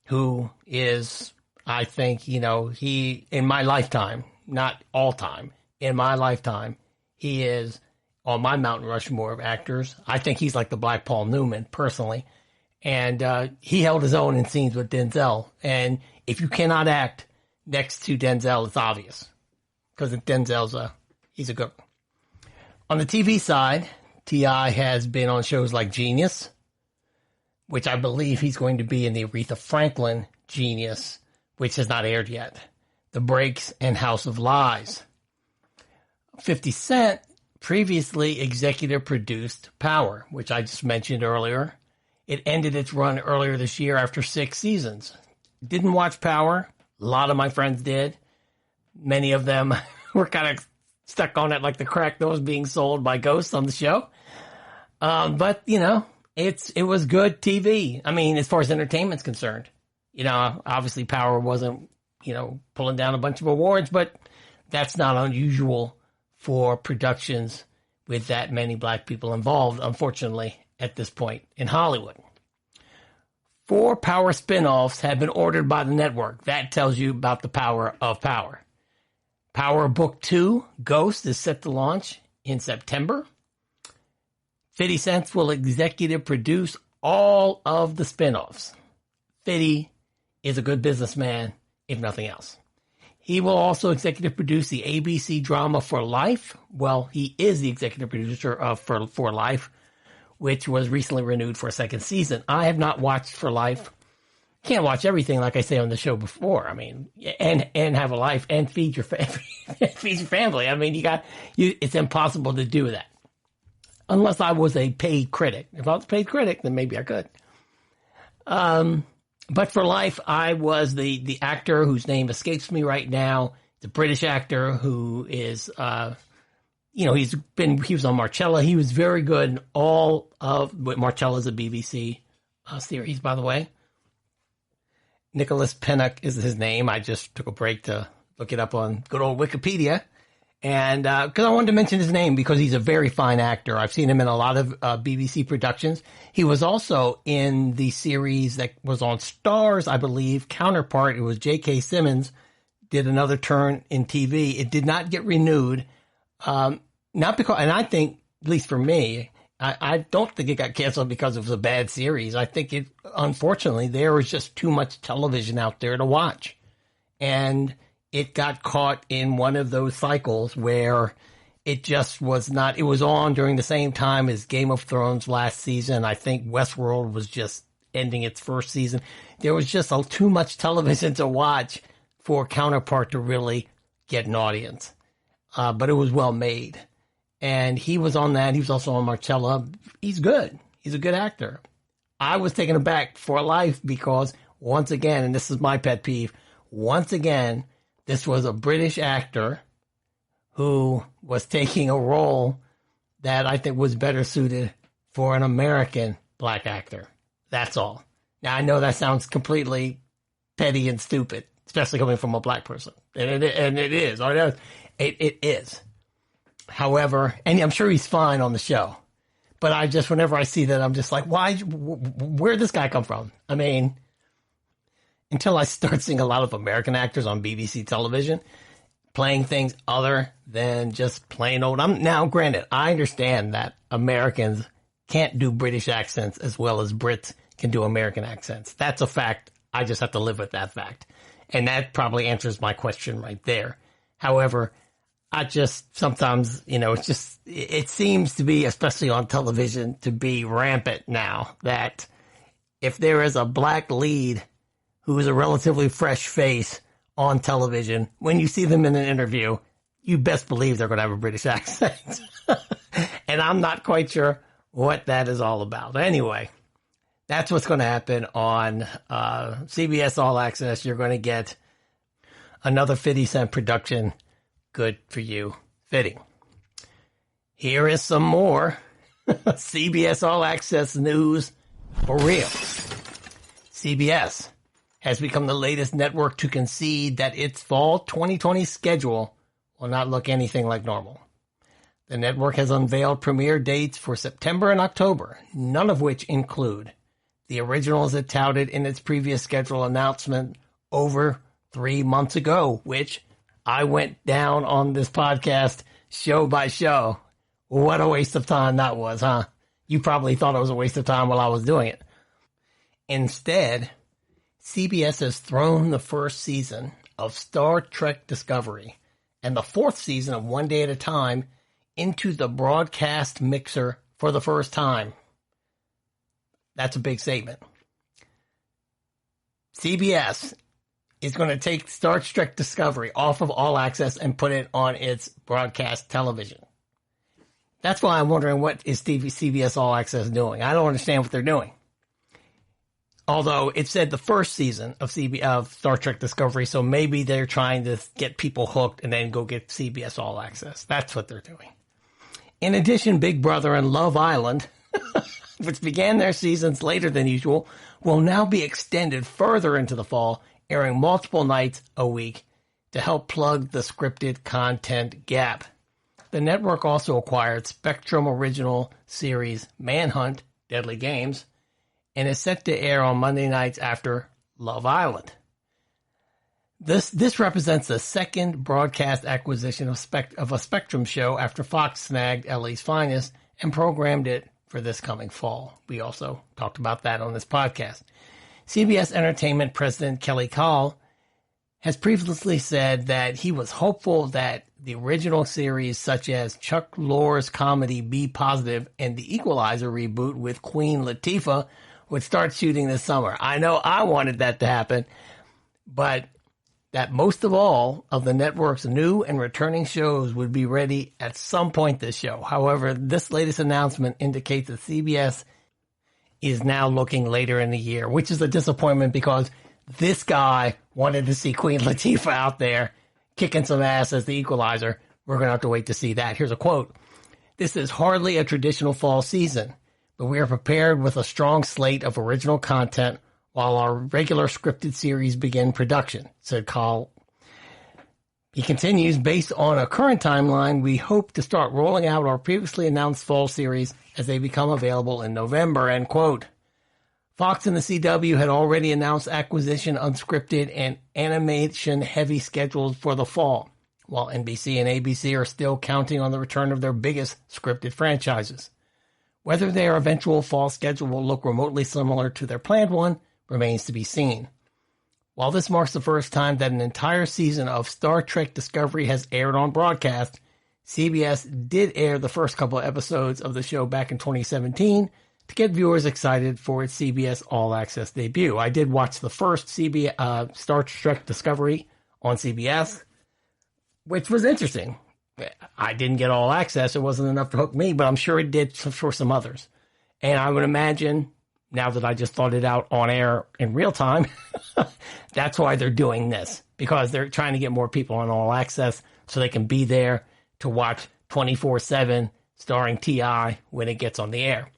who is, I think, you know, he, in my lifetime, not all time, in my lifetime, he is on my Mount Rushmore of actors. I think he's like the Black Paul Newman, personally. And he held his own in scenes with Denzel. And if you cannot act next to Denzel, it's obvious. Because Denzel's he's a good one. On the TV side, T.I. has been on shows like Genius, which I believe he's going to be in the Aretha Franklin Genius, which has not aired yet. The Breaks and House of Lies. 50 Cent previously executive produced Power, which I just mentioned earlier. It ended its run earlier this year after 6 seasons. Didn't watch Power. A lot of my friends did. Many of them were kind of stuck on it like the crack that was being sold by Ghost on the show. But, you know, it was good TV. I mean, as far as entertainment's concerned. You know, obviously Power wasn't, you know, pulling down a bunch of awards, but that's not unusual for productions with that many black people involved, unfortunately, at this point in Hollywood. 4 Power spinoffs have been ordered by the network. That tells you about the power of Power. Power Book 2, Ghost, is set to launch in September. 50 Cent will executive produce all of the spinoffs. 50 is a good businessman, if nothing else. He will also executive produce the ABC drama For Life. Well, he is the executive producer of For Life, which was recently renewed for a second season. I have not watched For Life. Can't watch everything, like I say on the show before. I mean, and have a life and feed your family. I mean, it's impossible to do that unless I was a paid critic. If I was a paid critic, then maybe I could. But For Life, I was the actor whose name escapes me right now. The British actor who is, he was on Marcella. He was very good in all of, Marcella's a BBC series, by the way. Nicholas Pinnock is his name. I just took a break to look it up on good old Wikipedia. And because I wanted to mention his name because he's a very fine actor. I've seen him in a lot of BBC productions. He was also in the series that was on Starz, I believe, Counterpart. It was J.K. Simmons did another turn in TV. It did not get renewed. Not because, and I think, at least for me, I don't think it got canceled because it was a bad series. I think unfortunately, there was just too much television out there to watch. And it got caught in one of those cycles where it just was not, it was on during the same time as Game of Thrones last season. I think Westworld was just ending its first season. There was just too much television to watch for Counterpart to really get an audience. But it was well made. And he was on that. He was also on Marcella. He's good. He's a good actor. I was taken aback For Life because once again, and this is my pet peeve, once again, this was a British actor who was taking a role that I think was better suited for an American black actor. That's all. Now, I know that sounds completely petty and stupid, especially coming from a black person. And it is. I know it is. However, and I'm sure he's fine on the show, but whenever I see that, I'm just like, where'd this guy come from? I mean, until I start seeing a lot of American actors on BBC television playing things other than just plain old. Now, granted, I understand that Americans can't do British accents as well as Brits can do American accents. That's a fact. I just have to live with that fact. And that probably answers my question right there. However, I just sometimes, it seems to be, especially on television, to be rampant now that if there is a black lead who is a relatively fresh face on television, when you see them in an interview, you best believe they're going to have a British accent. And I'm not quite sure what that is all about. Anyway, that's what's going to happen on CBS All Access. You're going to get another 50 Cent production. Good for you, fitting. Here is some more CBS All Access news for real. CBS has become the latest network to concede that its fall 2020 schedule will not look anything like normal. The network has unveiled premiere dates for September and October, none of which include the originals it touted in its previous schedule announcement over 3 months ago, which I went down on this podcast show by show. What a waste of time that was, huh? You probably thought it was a waste of time while I was doing it. Instead, CBS has thrown the first season of Star Trek Discovery and the fourth season of One Day at a Time into the broadcast mixer for the first time. That's a big statement. CBS is going to take Star Trek Discovery off of All Access and put it on its broadcast television. That's why I'm wondering what is CBS All Access doing. I don't understand what they're doing. Although it said the first season of Star Trek Discovery, so maybe they're trying to get people hooked and then go get CBS All Access. That's what they're doing. In addition, Big Brother and Love Island, which began their seasons later than usual, will now be extended further into the fall, airing multiple nights a week to help plug the scripted content gap. The network also acquired Spectrum original series Manhunt, Deadly Games, and is set to air on Monday nights after Love Island. This represents the second broadcast acquisition of a Spectrum show after Fox snagged LA's Finest and programmed it for this coming fall. We also talked about that on this podcast. CBS Entertainment President Kelly Call has previously said that he was hopeful that the original series, such as Chuck Lorre's comedy Be Positive and the Equalizer reboot with Queen Latifah, would start shooting this summer. I know I wanted that to happen, but that most of all of the network's new and returning shows would be ready at some point this show. However, this latest announcement indicates that CBS is now looking later in the year, which is a disappointment because this guy wanted to see Queen Latifah out there kicking some ass as the Equalizer. We're going to have to wait to see that. Here's a quote. "This is hardly a traditional fall season, but we are prepared with a strong slate of original content while our regular scripted series begin production," said Call. He continues, "Based on a current timeline, we hope to start rolling out our previously announced fall series as they become available in November," end quote. Fox and the CW had already announced acquisition unscripted and animation-heavy schedules for the fall, while NBC and ABC are still counting on the return of their biggest scripted franchises. Whether their eventual fall schedule will look remotely similar to their planned one remains to be seen. While this marks the first time that an entire season of Star Trek Discovery has aired on broadcast, CBS did air the first couple of episodes of the show back in 2017 to get viewers excited for its CBS All Access debut. I did watch the first Star Trek Discovery on CBS, which was interesting. I didn't get All Access. It wasn't enough to hook me, but I'm sure it did for some others. And I would imagine, now that I just thought it out on air in real time, that's why they're doing this, because they're trying to get more people on All Access so they can be there to watch 24/7 starring T.I. when it gets on the air.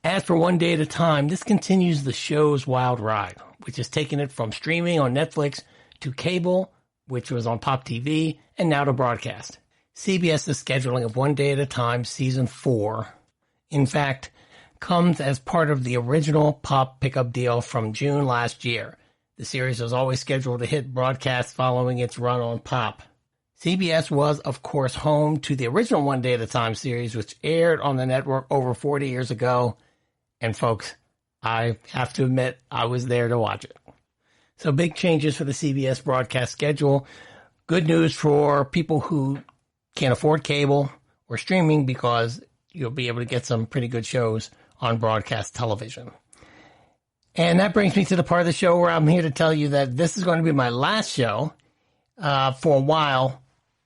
As for One Day at a Time, this continues the show's wild ride, which has taken it from streaming on Netflix to cable, which was on Pop TV, and now to broadcast. CBS's scheduling of One Day at a Time Season 4, in fact, comes as part of the original Pop pickup deal from June last year. The series was always scheduled to hit broadcast following its run on Pop. CBS was, of course, home to the original One Day at a Time series, which aired on the network over 40 years ago. And folks, I have to admit, I was there to watch it. So big changes for the CBS broadcast schedule. Good news for people who can't afford cable or streaming, because you'll be able to get some pretty good shows on broadcast television. And that brings me to the part of the show where I'm here to tell you that this is going to be my last show for a while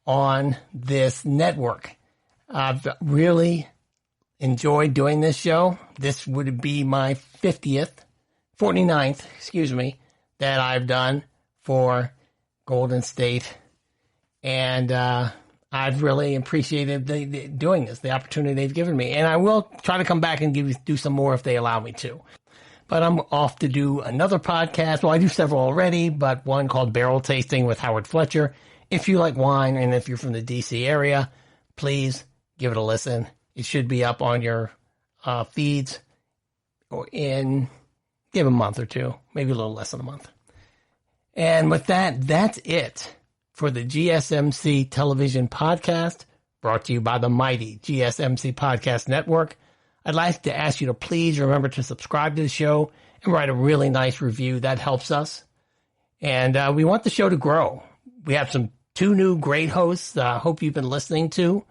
on this network. I've really enjoyed doing this show. This would be my 49th, that I've done for Golden State. And I've really appreciated doing this, the opportunity they've given me. And I will try to come back and do some more if they allow me to. But I'm off to do another podcast. Well, I do several already, but one called Barrel Tasting with Howard Fletcher. If you like wine and if you're from the DC area, please give it a listen. It should be up on your feeds give a month or two, maybe a little less than a month. And with that, that's it for the GSMC Television Podcast, brought to you by the mighty GSMC Podcast Network. I'd like to ask you to please remember to subscribe to the show and write a really nice review. That helps us. And we want the show to grow. We have two new great hosts I hope you've been listening to.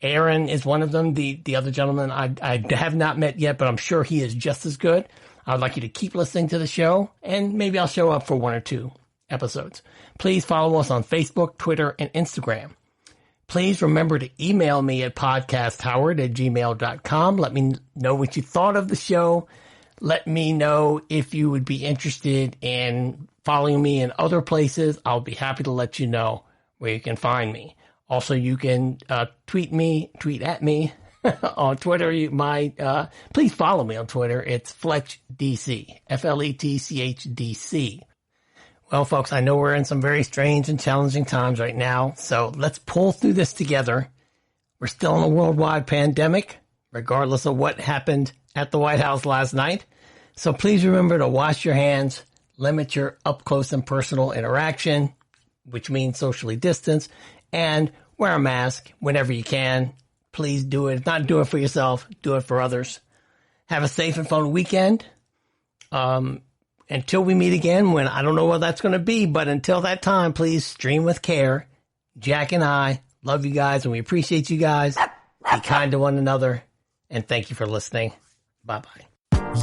Aaron is one of them. The other gentleman I have not met yet, but I'm sure he is just as good. I would like you to keep listening to the show, and maybe I'll show up for one or two episodes. Please follow us on Facebook, Twitter, and Instagram. Please remember to email me at podcasthoward@gmail.com. Let me know what you thought of the show. Let me know if you would be interested in following me in other places. I'll be happy to let you know where you can find me. Also, you can tweet at me on Twitter. Please follow me on Twitter. It's FletchDC, FLETCHDC. Well, folks, I know we're in some very strange and challenging times right now, so let's pull through this together. We're still in a worldwide pandemic, regardless of what happened at the White House last night. So please remember to wash your hands, limit your up-close and personal interaction, which means socially distance, and wear a mask whenever you can. Please do it. Not do it for yourself. Do it for others. Have a safe and fun weekend. Until we meet again, when I don't know what that's going to be, but until that time, please stream with care. Jack and I love you guys, and we appreciate you guys. Be kind to one another, and thank you for listening. Bye-bye.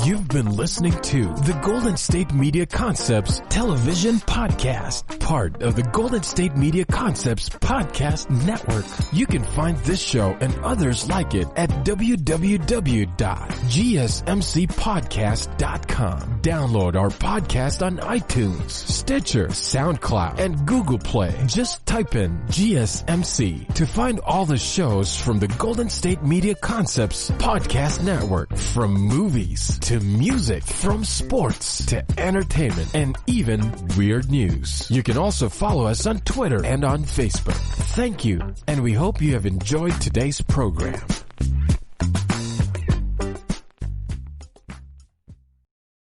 You've been listening to the Golden State Media Concepts Television Podcast, part of the Golden State Media Concepts Podcast Network. You can find this show and others like it at www.gsmcpodcast.com. Download our podcast on iTunes, Stitcher, SoundCloud, and Google Play. Just type in GSMC to find all the shows from the Golden State Media Concepts Podcast Network, from movies to music, from sports to entertainment, and even weird news. You can also follow us on Twitter and on Facebook. Thank you, and we hope you have enjoyed today's program.